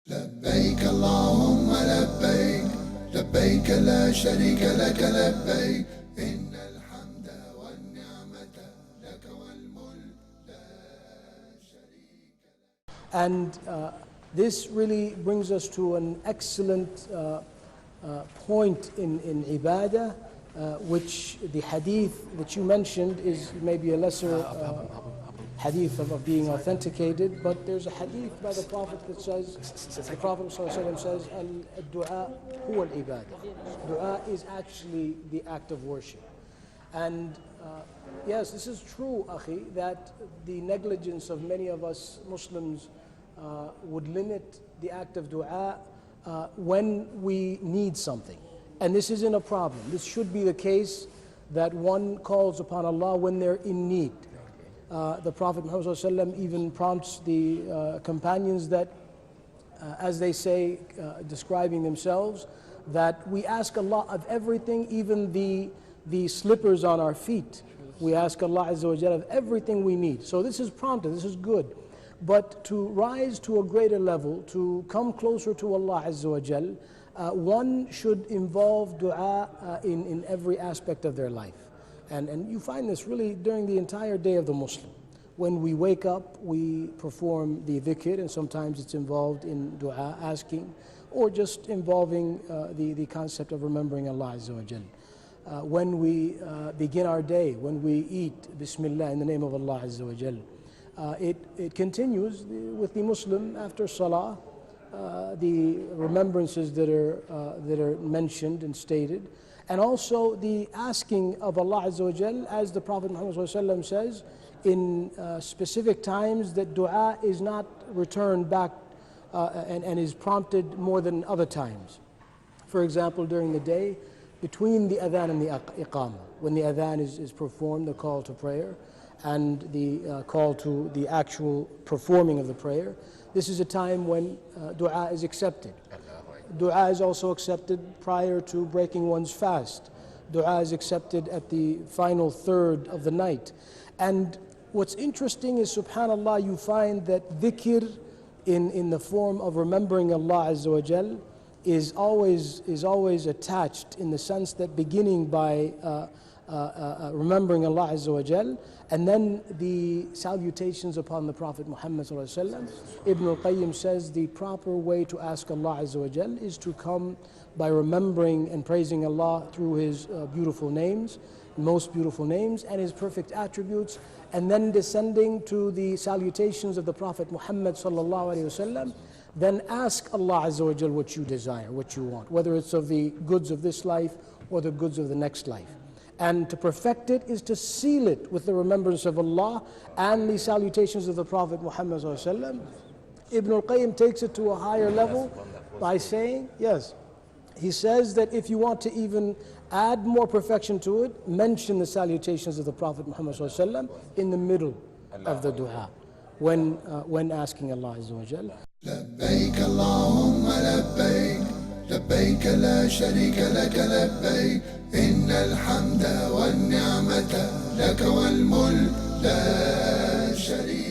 لبيك اللهم لبيك لبيك لا شريك لك لبيك إن الحمد والنعمة لك والملك لا شريك لك. And this really brings us to an excellent point in ibadah, which the hadith that you mentioned is maybe a lesser hadith of being authenticated, but there's a hadith by the Prophet that says, the Prophet ﷺ says, al-du'a huwa al-ibadah. Dua is actually the act of worship. And yes, this is true, akhi, that the negligence of many of us Muslims would limit the act of dua when we need something. And this isn't a problem. This should be the case, that one calls upon Allah when they're in need. The Prophet Muhammad ﷺ even prompts the companions that, as they say, describing themselves, that we ask Allah of everything, even the slippers on our feet. We ask Allah Azza wa Jalla of everything we need. So this is prompted, this is good. But to rise to a greater level, to come closer to Allah Azza wa Jal, one should involve dua in every aspect of their life. And you find this really during the entire day of the Muslim. When we wake up, we perform the dhikr, and sometimes it's involved in dua, asking, or just involving the concept of remembering Allah Azza wa Jal. When we begin our day, when we eat, Bismillah, in the name of Allah Azza wa Jal. It continues with the Muslim after Salah, the remembrances that are mentioned and stated, and also the asking of Allah Azza wa Jal, as the Prophet Muhammad ﷺ says, in specific times that dua is not returned back and is prompted more than other times. For example, during the day, between the adhan and the iqamah, when the adhan is performed, the call to prayer, and the call to the actual performing of the prayer, this is a time when dua is accepted. Dua is also accepted prior to breaking one's fast. Dua is accepted at the final third of the night. And what's interesting is, subhanAllah, you find that dhikr in the form of remembering Allah Azza wa Jal is always attached, in the sense that beginning by remembering Allah Azza wa Jal, and then the salutations upon the Prophet Muhammad sallallahu alaihi wasallam. Ibn al-Qayyim says the proper way to ask Allah Azza wa Jal is to come by remembering and praising Allah through His beautiful names, most beautiful names, and His perfect attributes, and then descending to the salutations of the Prophet Muhammad sallallahu alaihi wasallam. Then ask Allah Azza wa Jal what you desire, what you want, whether it's of the goods of this life or the goods of the next life. And to perfect it is to seal it with the remembrance of Allah and the salutations of the Prophet Muhammad ﷺ. Ibn al-Qayyim takes it to a higher level by saying, yes, he says that if you want to even add more perfection to it, mention the salutations of the Prophet Muhammad ﷺ in the middle of the dua, when asking Allah Azza wa Jalla. لبيك اللهم لبيك لبيك لا شريك لك لبيك إن الحمد والنعمة لك والملك لا شريك